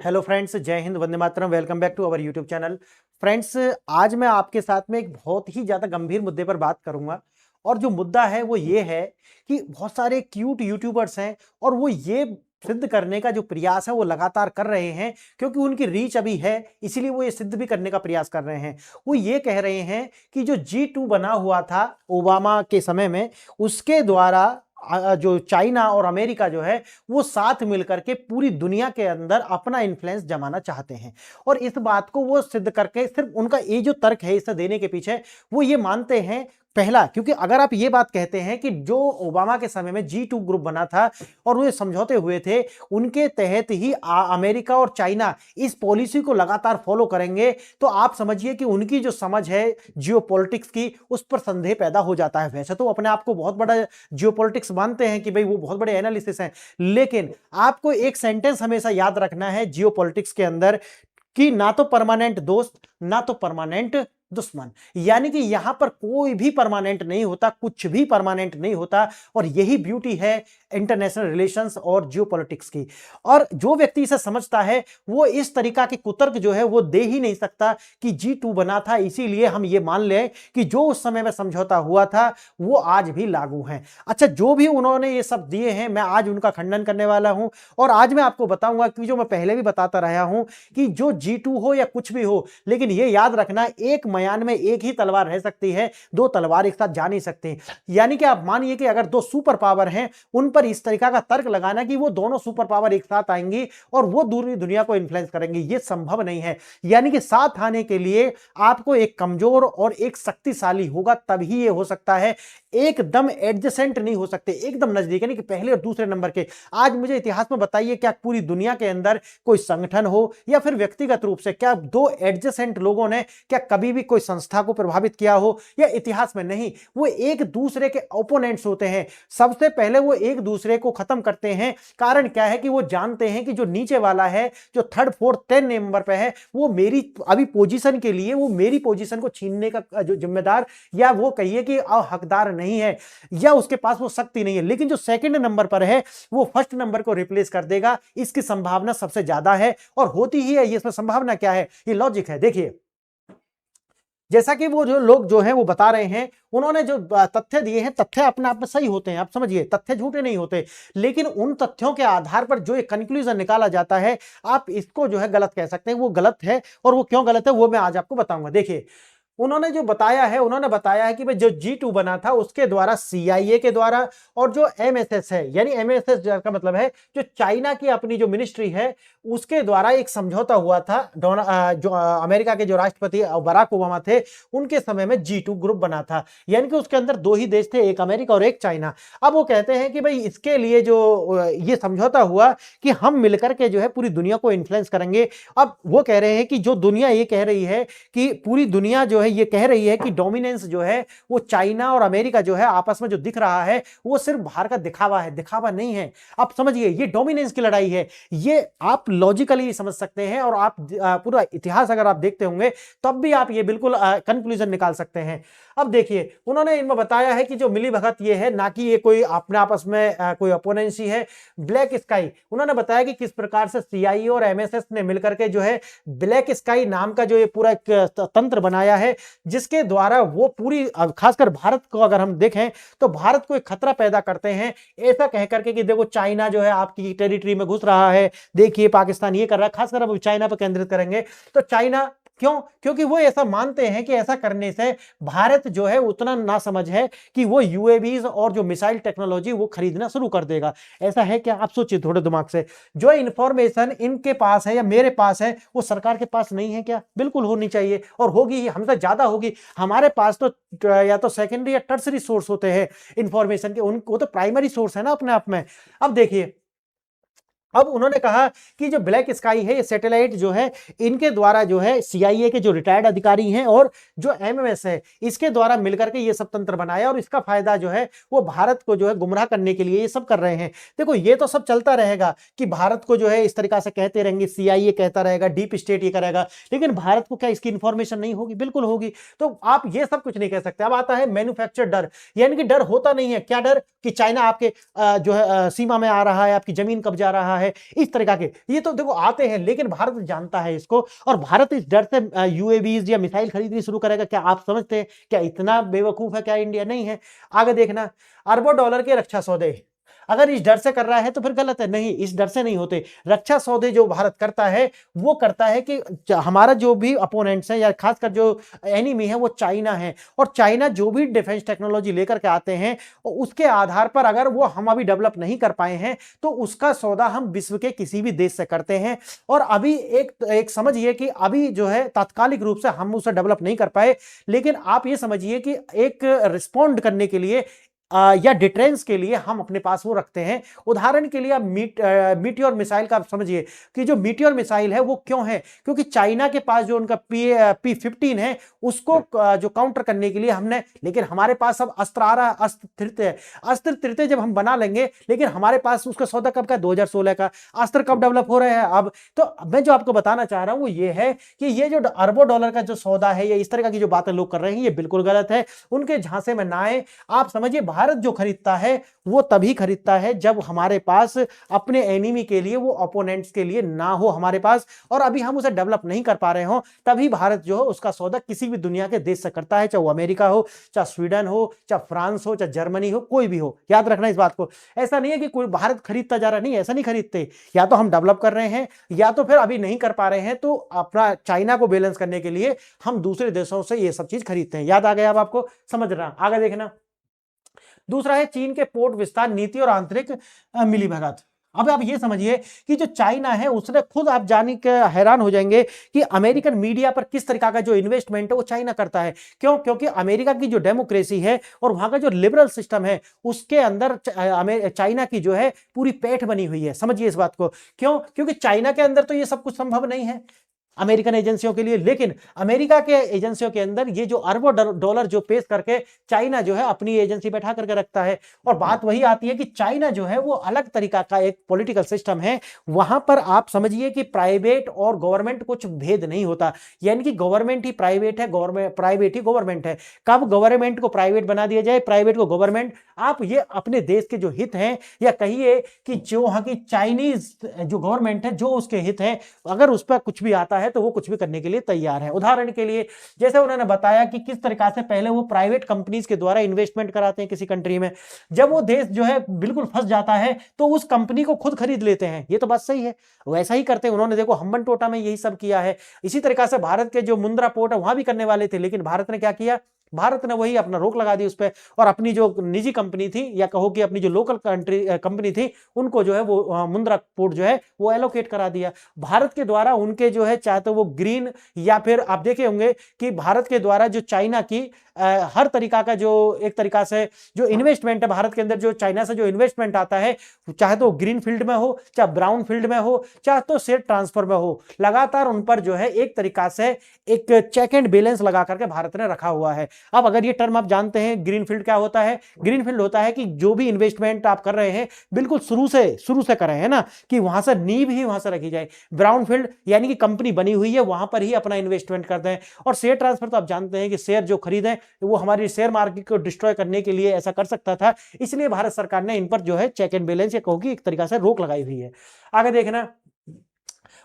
Hello friends, जय हिंद, वंदे मातरम। Welcome back to our YouTube channel. Friends, आज मैं आपके साथ में एक बहुत ही ज्यादा गंभीर मुद्दे पर बात करूंगा। और जो मुद्दा है वो ये है कि बहुत सारे क्यूट यूट्यूबर्स हैं और वो ये सिद्ध करने का जो प्रयास है वो लगातार कर रहे हैं, क्योंकि उनकी रीच अभी है, इसीलिए वो ये सिद्ध भी करने का प्रयास कर रहे हैं। वो ये कह रहे हैं कि जो G2 बना हुआ था ओबामा के समय में, उसके द्वारा जो चाइना और अमेरिका जो है वो साथ मिलकर के पूरी दुनिया के अंदर अपना इन्फ्लुएंस जमाना चाहते हैं। और इस बात को वो सिद्ध करके, सिर्फ उनका ये जो तर्क है इसे देने के पीछे, वो ये मानते हैं, पहला, क्योंकि अगर आप ये बात कहते हैं कि जो ओबामा के समय में G2 ग्रुप बना था और वो समझौते हुए थे, उनके तहत ही अमेरिका और चाइना इस पॉलिसी को लगातार फॉलो करेंगे, तो आप समझिए कि उनकी जो समझ है जियोपॉलिटिक्स की, उस पर संदेह पैदा हो जाता है। वैसे तो अपने आप को बहुत बड़ा जियोपॉलिटिक्स मानते हैं कि भाई वो बहुत बड़े एनालिसिस हैं, लेकिन आपको एक सेंटेंस हमेशा याद रखना है जियोपॉलिटिक्स के अंदर कि ना तो परमानेंट दोस्त, ना तो परमानेंट दुश्मन। यानी कि यहां पर कोई भी परमानेंट नहीं होता, कुछ भी परमानेंट नहीं होता। और यही ब्यूटी है इंटरनेशनल रिलेशंस और जियोपॉलिटिक्स की। और जो व्यक्ति इसे समझता है वो इस तरीका के कुतर्क जो है वो दे ही नहीं सकता कि G2 बना था इसीलिए हम ये मान लें कि जो उस समय में समझौता हुआ था वो आज भी लागू है। अच्छा, जो भी उन्होंने ये सब दिए हैं, मैं आज उनका खंडन करने वाला हूं। और आज मैं आपको बताऊंगा कि जो मैं पहले भी बताता रहा हूं कि जो G2 हो या कुछ भी हो, लेकिन ये याद रखना, एक मयान में एक ही तलवार रह सकती है, दो तलवार एक साथ जा नहीं सकती। यानी कि आप मानिए कि अगर दो सुपर पावर हैं, उन पर इस तरीका का तर्क लगाना कि वो दोनों सुपर पावर एक साथ आएंगी और वो दूसरी दुनिया को इन्फ्लुएंस करेंगे, ये संभव नहीं है। यानी कि साथ आने के लिए आपको एक कमजोर और एक शक्तिशाली होगा, तभी ये हो सकता है। एकदम एडजेसेंट नहीं हो सकते, एकदम नजदीक, यानी कि पहले और दूसरे नंबर के। आज मुझे इतिहास में बताइए, क्या पूरी दुनिया के अंदर कोई संगठन हो या फिर व्यक्तिगत रूप से, क्या दो एडजेसेंट लोगों ने क्या कभी भी कोई संस्था को प्रभावित किया हो? या इतिहास में नहीं, वो एक दूसरे के ओपोनेंट्स होते हैं। सबसे पहले वो एक दूसरे को खत्म करते हैं। कारण क्या है कि वो जानते हैं कि जो नीचे वाला है, जो थर्ड फोर्थ 10 नंबर पे है, वो मेरी अभी पोजीशन के लिए, वो मेरी पोजीशन को छीनने का जो जिम्मेदार, या वो कहिए कि हकदार नहीं है, या उसके पास वो शक्ति नहीं है। लेकिन जो सेकंड नंबर पर है वो फर्स्ट नंबर को रिप्लेस कर देगा, इसकी संभावना सबसे ज्यादा है। और होती ही है ये। इसमें संभावना क्या है? ये लॉजिक है। देखिए, जैसा कि वो जो लोग जो हैं वो बता रहे हैं, उन्होंने जो तथ्य दिए हैं, तथ्य अपने आप में सही होते हैं, आप समझिए, तथ्य झूठे नहीं होते। लेकिन उन तथ्यों के आधार पर जो एक कंक्लूजन निकाला जाता है, आप इसको जो है गलत कह सकते हैं। वो गलत है, और वो क्यों गलत है वो मैं आज आपको बताऊंगा। देखिए, उन्होंने जो बताया है, उन्होंने बताया है कि भाई जो G2 बना था उसके द्वारा, CIA के द्वारा, और जो MSS है, यानी MSS का मतलब है जो चाइना की अपनी जो मिनिस्ट्री है, उसके द्वारा एक समझौता हुआ था। जो अमेरिका के जो राष्ट्रपति बराक ओबामा थे, उनके समय में G2 ग्रुप बना था। यानी कि उसके अंदर दो ही देश थे, एक अमेरिका और एक चाइना। अब वो कहते हैं कि भाई इसके लिए जो ये समझौता हुआ कि हम मिलकर के जो है पूरी दुनिया को इन्फ्लुएंस करेंगे। अब वो कह रहे हैं कि जो दुनिया ये कह रही है कि पूरी दुनिया जो है ये कह रही है कि डोमिनेंस जो है वो चाइना और अमेरिका जो है आपस में जो दिख रहा है वो सिर्फ बाहर का दिखावा है, दिखावा नहीं है। आप समझिए, ये डोमिनेंस की लड़ाई है। ये आप लॉजिकली समझ सकते हैं, और आप पूरा इतिहास अगर आप देखते होंगे तब भी आप ये बिल्कुल कंक्लूजन निकाल सकते हैं। अब देखिए, उन्होंने इनमें बताया है कि जो मिली भगत ये है, ना कि ये कोई अपने आपस में कोई अपोनेंसी है। ब्लैक स्काई, उन्होंने बताया कि किस प्रकार से CIA और MSS ने मिलकर के जो है ब्लैक स्काई नाम का जो ये पूरा एक तंत्र बनाया है, जिसके द्वारा वो पूरी, खासकर भारत को अगर हम देखें तो भारत को एक खतरा पैदा करते हैं, ऐसा कह करके कि देखो चाइना जो है आपकी टेरिटरी में घुस रहा है, देखिए पाकिस्तान ये कर रहा है। खासकर अब चाइना पर केंद्रित करेंगे। तो चाइना क्यों? क्योंकि वो ऐसा मानते हैं कि ऐसा करने से भारत जो है उतना ना समझ है कि वो UAVs और जो मिसाइल टेक्नोलॉजी वो खरीदना शुरू कर देगा। ऐसा है क्या? आप सोचिए थोड़े दिमाग से। जो इंफॉर्मेशन इनके पास है या मेरे पास है, वो सरकार के पास नहीं है क्या? बिल्कुल होनी चाहिए, और होगी ही, हमसे ज्यादा होगी। हमारे पास तो या तो सेकेंडरी या टर्सरी सोर्स होते हैं इंफॉर्मेशन के, उनको तो प्राइमरी सोर्स है ना अपने आप में। अब देखिए, अब उन्होंने कहा कि जो ब्लैक स्काई है, ये सैटेलाइट जो है, इनके द्वारा जो है CIA के जो रिटायर्ड अधिकारी हैं और जो MMS है, इसके द्वारा मिलकर के ये सब तंत्र बनाया, और इसका फायदा जो है वो भारत को जो है गुमराह करने के लिए ये सब कर रहे हैं। देखो, ये तो सब चलता रहेगा कि भारत को जो है इस तरीका से कहते रहेंगे, CIA कहता रहेगा, डीप स्टेट ये करेगा, लेकिन भारत को क्या इसकी इंफॉर्मेशन नहीं होगी? बिल्कुल होगी। तो आप ये सब कुछ नहीं कह सकते। अब आता है मैन्युफैक्चर डर, यानी कि डर होता नहीं है। क्या डर? कि चाइना आपके जो है सीमा में आ रहा है, आपकी जमीन कब्जा रहा है, इस तरीका के ये तो देखो आते हैं, लेकिन भारत जानता है इसको, और भारत इस डर से यूएवीज या मिसाइल खरीदनी शुरू करेगा। क्या आप समझते हैं क्या इतना बेवकूफ है क्या इंडिया? नहीं है। आगे देखना, अरबों डॉलर के रक्षा सौदे अगर इस डर से कर रहा है तो फिर गलत है। नहीं, इस डर से नहीं होते। रक्षा सौदे जो भारत करता है वो करता है कि हमारा जो भी अपोनेंट्स हैं या खासकर जो एनिमी है वो चाइना है, और चाइना जो भी डिफेंस टेक्नोलॉजी लेकर के आते हैं उसके आधार पर अगर वो हम अभी डेवलप नहीं कर पाए हैं तो उसका सौदा हम विश्व के किसी भी देश से करते हैं। और अभी एक समझिए कि अभी जो है तात्कालिक रूप से हम उसे डेवलप नहीं कर पाए, लेकिन आप ये समझिए कि एक रिस्पॉन्ड करने के लिए या डिटेरेंस के लिए हम अपने पास वो रखते हैं। उदाहरण के लिए आप मीटियोर मिसाइल का समझिए कि जो मीटियोर मिसाइल है वो क्यों है, क्योंकि चाइना के पास जो उनका P-15 है उसको जो काउंटर करने के लिए हमने, लेकिन हमारे पास अब अस्त्र आ रहा है, अस्त्र तृतीय जब हम बना लेंगे, लेकिन हमारे पास उसका सौदा कब का, 2016 का। अस्त्र कब डेवलप हो रहे हैं अब। तो मैं जो आपको बताना चाह रहा हूं वो ये है कि ये जो अरबों डॉलर का जो सौदा है या इस तरह की जो बातें लोग कर रहे हैं ये बिल्कुल गलत है। उनके झांसे में ना आए। आप समझिए भारत जो खरीदता है वो तभी खरीदता है जब हमारे पास अपने एनिमी के लिए, वो अपोनेंट्स के लिए ना हो हमारे पास, और अभी हम उसे डेवलप नहीं कर पा रहे हो, तभी भारत जो है उसका सौदा किसी भी दुनिया के देश से करता है, चाहे वो अमेरिका हो, चाहे स्वीडन हो, चाहे फ्रांस हो, चाहे जर्मनी हो, कोई भी हो। याद रखना इस बात को। ऐसा नहीं है कि कोई भारत खरीदता जा रहा, नहीं, ऐसा नहीं खरीदते। या तो हम डेवलप कर रहे हैं या तो फिर अभी नहीं कर पा रहे हैं, तो अपना चाइना को बैलेंस करने के लिए हम दूसरे देशों से ये सब चीज खरीदते हैं। याद आ गया अब आपको, समझ रहा। आगे देखना, दूसरा है चीन के पोर्ट विस्तार नीति और आंतरिक मिलीभगत। अब आप ये समझिए कि जो चाइना है उसने खुद, आप जान के हैरान हो जाएंगे कि अमेरिकन मीडिया पर किस तरीका का जो इन्वेस्टमेंट है वो चाइना करता है। क्यों? क्योंकि अमेरिका की जो डेमोक्रेसी है और वहां का जो लिबरल सिस्टम है उसके अंदर चाइना की जो है पूरी पैठ बनी हुई है। समझिए इस बात को। क्यों? क्योंकि चाइना के अंदर तो ये सब कुछ संभव नहीं है अमेरिकन एजेंसियों के लिए, लेकिन अमेरिका के एजेंसियों के अंदर ये जो अरबों डॉलर जो पेश करके चाइना जो है अपनी एजेंसी बैठा करके रखता है। और बात वही आती है कि चाइना जो है वो अलग तरीका का एक पॉलिटिकल सिस्टम है। वहां पर आप समझिए कि प्राइवेट और गवर्नमेंट कुछ भेद नहीं होता, यानी कि गवर्नमेंट ही प्राइवेट है, गवर्नमेंट प्राइवेट ही गवर्नमेंट है। कब गवर्नमेंट को प्राइवेट बना दिया जाए, प्राइवेट को गवर्नमेंट, आप ये अपने देश के जो हित हैं, या कहिए कि जो वहां की चाइनीज जो गवर्नमेंट है जो उसके हित हैं, अगर उस पर कुछ भी आता है तो वो कुछ भी करने के लिए तैयार है। उदाहरण के लिए जैसे उन्होंने बताया कि किस तरीका से पहले वो प्राइवेट कंपनीज के द्वारा इन्वेस्टमेंट कराते हैं किसी कंट्री में, जब वो देश जो है बिल्कुल फंस जाता है तो उस कंपनी को खुद खरीद लेते हैं। ये तो बात सही है, वैसा ही करते हैं उन्होंने। देखो हम्बन टोटा में यही सब किया है। इसी तरीका से भारत के जो मुंद्रा पोर्ट है वहां भी करने वाले थे, लेकिन भारत ने क्या किया, भारत ने वही अपना रोक लगा दी उस पर, और अपनी जो निजी कंपनी थी या कहो कि अपनी जो लोकल कंपनी थी उनको जो है वो मुंद्रा पोर्ट जो है वो एलोकेट करा दिया भारत के द्वारा। उनके जो है चाहे तो वो ग्रीन, या फिर आप देखे होंगे कि भारत के द्वारा जो चाइना की हर तरीका का जो एक तरीका से जो इन्वेस्टमेंट है भारत के अंदर, जो चाइना से जो इन्वेस्टमेंट आता है, चाहे तो ग्रीन फील्ड में हो, चाहे ब्राउन फील्ड में हो, चाहे तो शेयर ट्रांसफर में हो, लगातार उन पर जो है एक तरीका से एक चेक एंड बैलेंस लगा करके भारत ने रखा हुआ है। अब अगर ये टर्म आप जानते हैं, ग्रीन फील्ड क्या होता है? ग्रीन फील्ड होता है कि जो भी इन्वेस्टमेंट आप कर रहे हैं बिल्कुल शुरू से कर रहे हैं ना, कि वहां से नींव ही वहां से रखी जाए। ब्राउन फील्ड यानी कि कंपनी बनी हुई है वहां पर ही अपना इन्वेस्टमेंट करते हैं। और शेयर ट्रांसफर तो आप जानते हैं कि शेयर जो खरीदें वो हमारी शेयर मार्केट को डिस्ट्रॉय करने के लिए ऐसा कर सकता था, इसलिए भारत सरकार ने इन पर जो है चेक एंड बैलेंस या कहोगी एक तरीका से रोक लगाई हुई है। आगे देखना,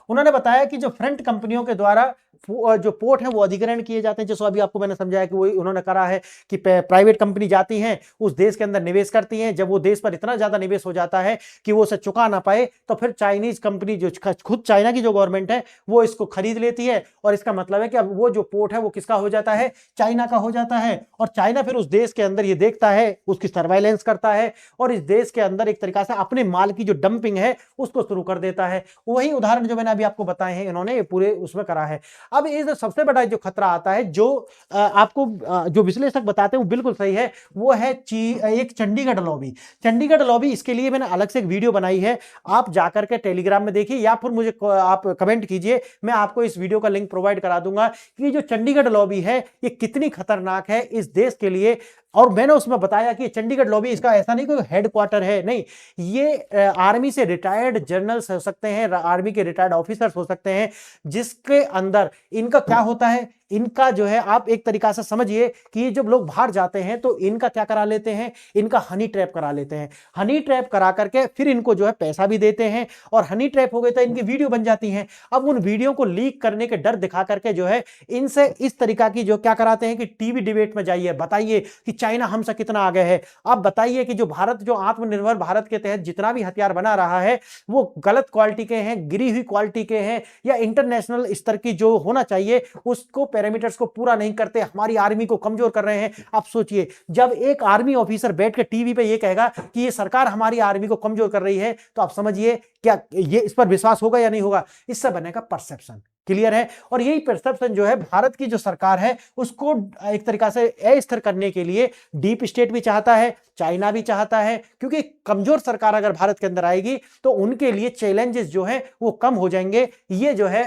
उन्होंने बताया कि जो फ्रंट कंपनियों के द्वारा जो पोर्ट है वो अधिग्रहण किए जाते हैं। जैसे अभी आपको मैंने समझाया कि वही उन्होंने करा है कि प्राइवेट कंपनी जाती हैं उस देश के अंदर निवेश करती हैं, जब वो देश पर इतना ज्यादा निवेश हो जाता है कि वो उसे चुका ना पाए तो फिर चाइनीज कंपनी जो खुद चाइना की जो गवर्नमेंट है वो इसको खरीद लेती है, और इसका मतलब है कि अब वो जो पोर्ट है वो किसका हो जाता है, चाइना का हो जाता है। और चाइना फिर उस देश के अंदर ये देखता है, उसकी सर्वेलेंस करता है, और इस देश के अंदर एक तरीका से अपने माल की जो डंपिंग है उसको शुरू कर देता है। वही उदाहरण जो मैंने अभी आपको बताए हैं इन्होंने पूरे उसमें करा है। अब इस सबसे बड़ा जो खतरा आता है, जो आपको जो विश्लेषक बताते हैं वो बिल्कुल सही है, वो है एक चंडीगढ़ लॉबी। चंडीगढ़ लॉबी, इसके लिए मैंने अलग से एक वीडियो बनाई है, आप जाकर के टेलीग्राम में देखिए या फिर मुझे आप कमेंट कीजिए, मैं आपको इस वीडियो का लिंक प्रोवाइड करा दूंगा कि जो चंडीगढ़ लॉबी है ये कितनी खतरनाक है इस देश के लिए। और मैंने उसमें बताया कि चंडीगढ़ लॉबी, इसका ऐसा नहीं कोई हेडक्वार्टर है, नहीं, ये आर्मी से रिटायर्ड जनरल्स हो सकते हैं, आर्मी के रिटायर्ड ऑफिसर्स हो सकते हैं, जिसके अंदर इनका क्या होता है, इनका जो है आप एक तरीका से समझिए कि ये जब लोग बाहर जाते हैं तो इनका क्या करा लेते हैं, इनका हनी ट्रैप करा लेते हैं। हनी ट्रैप करा करके फिर इनको जो है पैसा भी देते हैं, और हनी ट्रैप हो गए तो इनकी वीडियो बन जाती हैं। अब उन वीडियो को लीक करने के डर दिखा करके जो है इनसे इस तरीका की जो क्या कराते हैं कि टीवी डिबेट में जाइए, बताइए कि चाइना हमसे कितना आगे है। अब बताइए कि जो भारत, जो आत्मनिर्भर भारत के तहत जितना भी हथियार बना रहा है वो गलत क्वालिटी के हैं, गिरी हुई क्वालिटी के हैं, या इंटरनेशनल स्तर की जो होना चाहिए उसको पैरामीटर्स को पूरा नहीं करते, हमारी आर्मी को कमजोर कर रहे हैं। आप सोचिए, जब एक आर्मी ऑफिसर बैठ के टीवी पे ये कहेगा कि ये सरकार हमारी आर्मी को कमजोर कर रही है, तो आप समझिए क्या ये इस पर विश्वास होगा या नहीं होगा। इससे बनेगा परसेप्शन। क्लियर है। और यही परसेप्शन जो है भारत की जो सरकार है उसको एक तरीका से अस्थिर करने के लिए डीप स्टेट भी चाहता है, चाइना भी चाहता है, क्योंकि कमजोर सरकार अगर भारत के अंदर आएगी तो उनके लिए चैलेंजेस जो है वो कम हो जाएंगे। ये जो है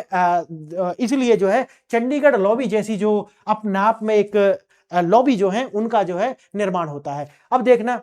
इसलिए जो है चंडीगढ़ लॉबी जैसी जो अपने आप में एक लॉबी जो है उनका जो है निर्माण होता है। अब देखना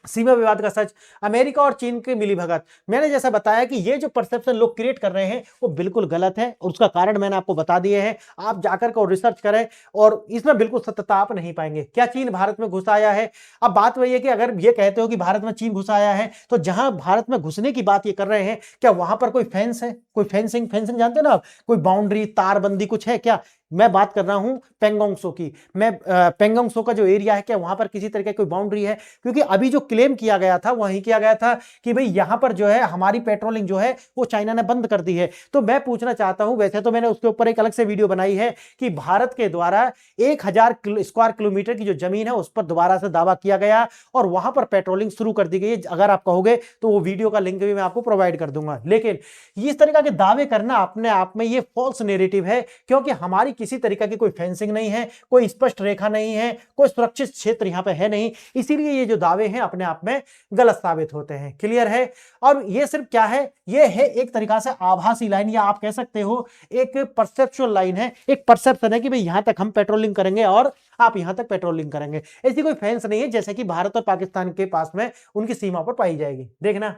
सीमा विवाद का सच, अमेरिका और चीन की मिलीभगत। मैंने जैसा बताया कि ये जो परसेप्शन लोग क्रिएट कर रहे हैं वो बिल्कुल गलत है, और उसका कारण मैंने आपको बता दिए हैं। आप जाकर को रिसर्च करें और इसमें बिल्कुल सत्यता आप नहीं पाएंगे। क्या चीन भारत में घुस आया है? अब बात वही है कि अगर ये कहते हो कि भारत में चीन घुस आया है, तो जहां भारत में घुसने की बात ये कर रहे हैं, क्या वहां पर कोई फेंस है, कोई फेंसिंग जानते हैं ना आप, कोई बाउंड्री तारबंदी कुछ है क्या? मैं बात कर रहा हूं पेंगोंग त्सो की। मैं पेंगोंग त्सो का जो एरिया है क्या वहां पर किसी तरह की कोई बाउंड्री है? क्योंकि अभी जो क्लेम किया गया था वही किया गया था कि भाई यहां पर जो है हमारी पेट्रोलिंग जो है वो चाइना ने बंद कर दी है। तो मैं पूछना चाहता हूं, वैसे तो मैंने उसके ऊपर एक अलग से वीडियो बनाई है कि भारत के द्वारा 1000 स्क्वायर किलोमीटर की जो जमीन है उस पर दोबारा से दावा किया गया और वहां पर पेट्रोलिंग शुरू कर दी गई। अगर आप कहोगे तो वो वीडियो का लिंक भी मैं आपको प्रोवाइड कर दूंगा। लेकिन इस तरीका के दावे करना अपने आप में ये फॉल्स नैरेटिव है, क्योंकि हमारी किसी तरीका की कोई फेंसिंग नहीं है, कोई स्पष्ट रेखा नहीं है, कोई सुरक्षित क्षेत्र यहां पे है नहीं। इसीलिए ये जो दावे हैं अपने आप में गलत साबित होते हैं। क्लियर है। और ये सिर्फ क्या है, ये है एक तरीका से आभासी लाइन, या आप कह सकते हो एक परसेप्चुअल लाइन है, एक परसेप्शन है कि भाई यहां तक हम पेट्रोलिंग करेंगे और आप यहां तक पेट्रोलिंग करेंगे। ऐसी कोई फेंस नहीं है जैसे कि भारत और पाकिस्तान के पास में उनकी सीमा पर पाई जाएगी। देखना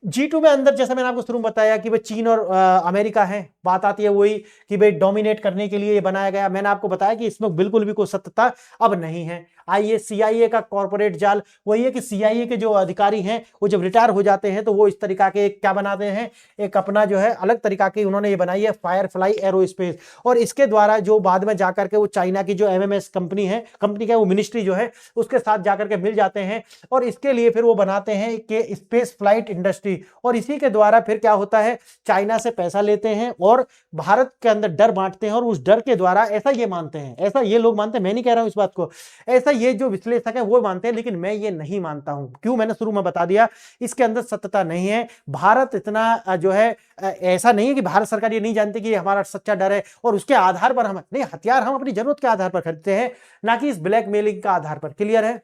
G2 में अंदर, जैसा मैंने आपको शुरू में बताया कि भाई चीन और अमेरिका है, बात आती है वही कि भाई डोमिनेट करने के लिए ये बनाया गया। मैंने आपको बताया कि इसमें बिल्कुल भी कोई सत्यता अब नहीं है। आइए CIA का कॉर्पोरेट जाल वही है कि CIA के जो अधिकारी हैं वो जब रिटायर हो जाते हैं तो वो इस तरीका के क्या बनाते हैं, एक अपना जो है अलग तरीका की उन्होंने ये बनाई है फायरफ्लाई एरोस्पेस, और इसके द्वारा जो बाद में जाकर के वो चाइना की जो MMS कंपनी है, कंपनी का वो मिनिस्ट्री जो है उसके साथ जाकर के मिल जाते हैं, और इसके लिए फिर वो बनाते हैं कि स्पेस फ्लाइट इंडस्ट्री, और इसी के द्वारा फिर क्या होता है, चाइना से पैसा लेते हैं और भारत के अंदर डर बांटते हैं, और उस डर के द्वारा, ऐसा ये मानते हैं, ऐसा ये लोग मानते हैं, मैं नहीं कह रहा हूं इस बात को, ऐसा ये जो विश्लेषक है वो मानते हैं, लेकिन मैं ये नहीं मानता हूं। क्यों? मैंने शुरू में बता दिया, इसके अंदर सत्यता नहीं है। भारत इतना जो है ऐसा नहीं है कि भारत सरकार ये नहीं जानती कि ये हमारा सच्चा डर है और उसके आधार पर हम नहीं, हथियार हम अपनी जरूरत के आधार पर खरीदते हैं, ना कि इस ब्लैकमेलिंग का आधार पर। क्लियर है।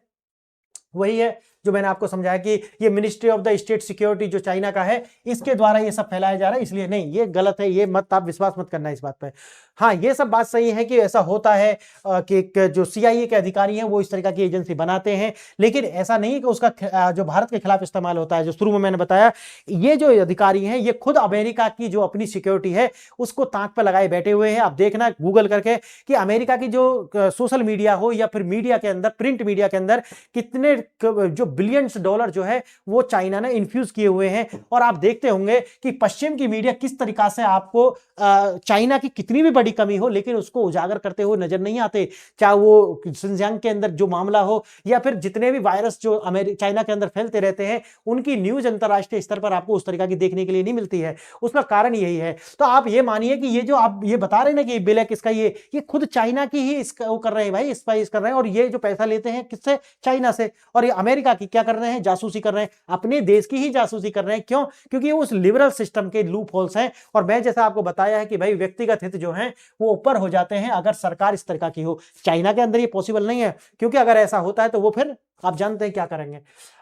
वही है जो मैंने आपको समझाया कि ये ministry of the state security जो चाइना का है इसके द्वारा ये सब फैलाया जा रहा है, इसलिए नहीं, ये गलत है, ये मत आप विश्वास मत करना इस बात पे। हाँ, ये सब बात सही है कि ऐसा होता है कि जो CIA के अधिकारी हैं वो इस तरीका की एजेंसी बनाते हैं, लेकिन ऐसा नहीं कि उसका जो भारत के खिलाफ इस्तेमाल होता है। जो शुरू में मैंने बताया, ये जो अधिकारी हैं ये खुद अमेरिका की जो अपनी सिक्योरिटी है उसको ताक पर लगाए बैठे हुए हैं। आप देखना गूगल करके कि अमेरिका की जो सोशल मीडिया हो या फिर मीडिया के अंदर, प्रिंट मीडिया के अंदर कितने जो बिलियंस डॉलर जो है वो चाइना ने इन्फ्यूज किए हुए हैं। और आप देखते होंगे कि पश्चिम की मीडिया किस तरीका से आपको चाइना की कितनी भी बड़ी कमी हो लेकिन उसको उजागर करते हुए नजर नहीं आते, चाहे वो शिनजियांग के अंदर जो मामला हो या फिर जितने भी वायरस जो चाइना के अंदर फैलते रहते हैं उनकी न्यूज अंतरराष्ट्रीय स्तर पर आपको उस तरीका की देखने के लिए नहीं मिलती है। उसका कारण यही है। तो आप ये मानिए कि ये जो आप ये बता रहे हैं ना कि बिल किसका, ये खुद चाइना की ही इसका वो कर रहे हैं भाई, स्पाइस कर रहे हैं, और ये जो पैसा लेते हैं किससे, चाइना से, और ये अमेरिका की क्या कर रहे हैं, जासूसी कर रहे हैं, अपने देश की ही जासूसी कर रहे हैं। क्यों? क्योंकि उस लिबरल सिस्टम के लूप होल्स हैं। और मैं जैसा आपको बताया है कि भाई व्यक्तिगत हित जो हैं वो ऊपर हो जाते हैं अगर सरकार इस तरह की हो। चाइना के अंदर ये पॉसिबल नहीं है, क्योंकि अगर ऐसा होता है तो वो फिर आप जानते हैं क्या करेंगे।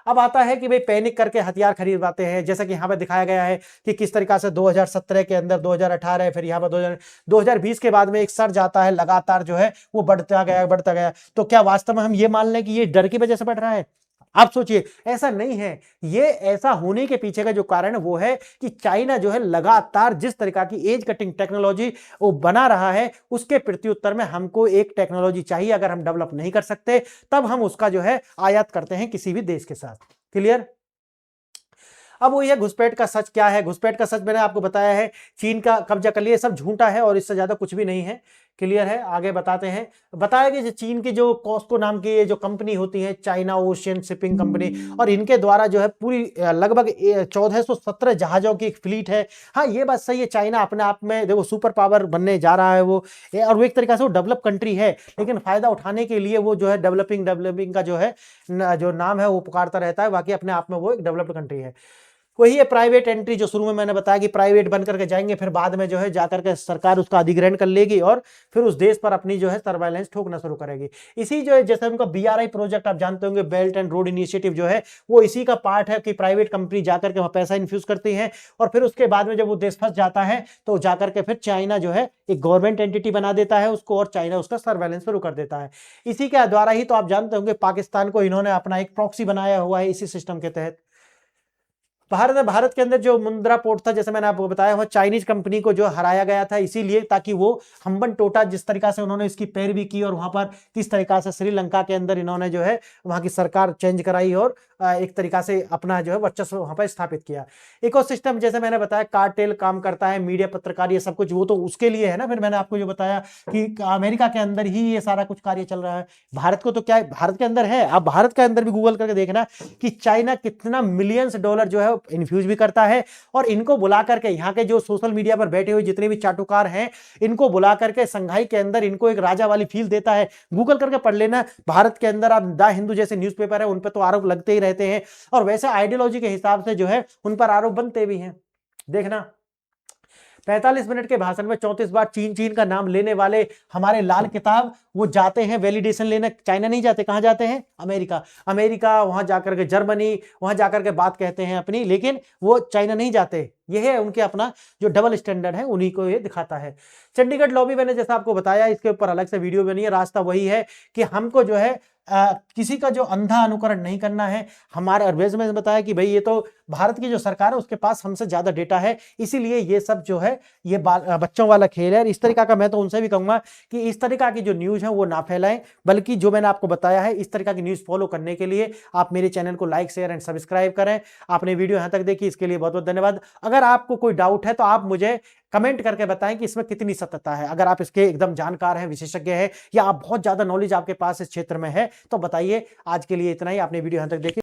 अब आता है कि भाई पैनिक करके हथियार खरीदवाते हैं, जैसा कि यहां पे दिखाया गया है कि किस तरीका से 2017 के अंदर 2018 फिर यहां पर 2020 के बाद में एक सर्ज आता है, लगातार जो है वो बढ़ता गया। तो क्या वास्तव में हम ये मान लें कि ये डर की वजह से बढ़ रहा है? आप सोचिए, ऐसा नहीं है। ये ऐसा होने के पीछे का जो कारण वो है कि चाइना जो है लगातार जिस तरीका की एज कटिंग टेक्नोलॉजी वो बना रहा है, उसके प्रत्युत्तर में हमको एक टेक्नोलॉजी चाहिए। अगर हम डेवलप नहीं कर सकते तब हम उसका जो है आयात करते हैं किसी भी देश के साथ। क्लियर? अब वो ये घुसपैठ का सच क्या है? घुसपैठ का सच मैंने आपको बताया है, चीन का कब्जा कर लिया, सब झूठा है और इससे ज्यादा कुछ भी नहीं है। क्लियर है? आगे बताते हैं। बताया कि चीन की जो कॉस्को नाम की ये जो कंपनी होती है, चाइना ओशियन शिपिंग कंपनी, और इनके द्वारा जो है पूरी लगभग 1417 जहाजों की एक फ्लीट है। हाँ, ये बात सही है, चाइना अपने आप में देखो सुपर पावर बनने जा रहा है वो, और वो एक तरीका से वो डेवलप कंट्री है, लेकिन फायदा उठाने के लिए वो जो है डेवलपिंग का जो है जो नाम है वो पुकारता रहता है, बाकी अपने आप में वो एक डेवलप्ड कंट्री है। वही है प्राइवेट एंट्री, जो शुरू में मैंने बताया कि प्राइवेट बन करके जाएंगे, फिर बाद में जो है जाकर के सरकार उसका अधिग्रहण कर लेगी और फिर उस देश पर अपनी जो है सर्वाइलेंस ठोकना शुरू करेगी। इसी जो है जैसे उनका BRI प्रोजेक्ट आप जानते होंगे, बेल्ट एंड रोड इनिशिएटिव, जो है वो इसी का पार्ट है कि प्राइवेट कंपनी जाकर के वहां पैसा इन्फ्यूज करती है और फिर उसके बाद में जब वो देश फंस जाता है तो जाकर के फिर चाइना जो है एक गवर्नमेंट एंटिटी बना देता है उसको, और चाइना उसका सर्वेलेंस शुरू कर देता है। इसी के द्वारा ही तो आप जानते होंगे पाकिस्तान को इन्होंने अपना एक प्रॉक्सी बनाया हुआ है इसी सिस्टम के तहत। भारत के अंदर जो मुंद्रा पोर्ट था, जैसे मैंने आपको बताया, वो चाइनीज कंपनी को जो हराया गया था इसीलिए ताकि वो हम्बन टोटा जिस तरीका से उन्होंने इसकी पैरवी की और वहां पर किस तरीका से श्रीलंका के अंदर इन्होंने जो है वहां की सरकार चेंज कराई और एक तरीका से अपना जो है वर्चस्व वहां पर स्थापित किया। इकोसिस्टम जैसे मैंने बताया कार्टेल काम करता है, मीडिया पत्रकार ये सब कुछ वो तो उसके लिए है ना। फिर मैंने आपको जो बताया कि अमेरिका के अंदर ही ये सारा कुछ कार्य चल रहा है। भारत को तो क्या है, भारत के अंदर है। आप भारत के अंदर भी गूगल करके देखना कि चाइना कितना मिलियंस डॉलर जो है इन्फ्यूज भी करता है, और इनको बुला करके यहाँ के जो सोशल मीडिया पर बैठे हुए जितने भी चाटुकार हैं इनको बुला करके संघाई के अंदर इनको एक राजा वाली फील देता है। गूगल करके पढ़ लेना, भारत के अंदर आप द हिंदू जैसे न्यूज़पेपर है उन पर तो आरोप लगते ही रहते हैं, और वैसे आइडियोलॉजी के हिसाब से जो है उन पर आरोप बनते भी हैं। देखना 45 मिनट के भाषण में 34 बार चीन चीन का नाम लेने वाले हमारे लाल किताब वो जाते हैं वैलिडेशन लेने, चाइना नहीं जाते, कहां जाते हैं? अमेरिका। अमेरिका वहां जाकर के जर्मनी, वहां जाकर के बात कहते हैं अपनी, लेकिन वो चाइना नहीं जाते। यह है उनके अपना जो डबल स्टैंडर्ड है, उन्हीं को ये दिखाता है। चंडीगढ़ लॉबी मैंने जैसा आपको बताया, इसके ऊपर अलग से वीडियो बनी है। रास्ता वही है कि हमको जो है किसी का जो अंधा अनुकरण नहीं करना है। हमारे अरवेज में बताया कि भाई ये तो भारत की जो सरकार है उसके पास हमसे ज्यादा डेटा है, इसीलिए ये सब जो है ये बच्चों वाला खेल है। इस तरीका का मैं तो उनसे भी कहूंगा कि इस तरीका की जो न्यूज है वो ना फैलाएं, बल्कि जो मैंने आपको बताया है इस तरीका की न्यूज फॉलो करने के लिए आप मेरे चैनल को लाइक शेयर एंड सब्सक्राइब करें। आपने वीडियो यहां तक देखी इसके लिए बहुत बहुत धन्यवाद। अगर आपको कोई डाउट है तो आप मुझे कमेंट करके बताएं कि इसमें कितनी सत्यता है। अगर आप इसके एकदम जानकार हैं, विशेषज्ञ हैं, या आप बहुत ज्यादा नॉलेज आपके पास इस क्षेत्र में है तो बताइए। आज के लिए इतना ही। आपने वीडियो यहां तक देखी।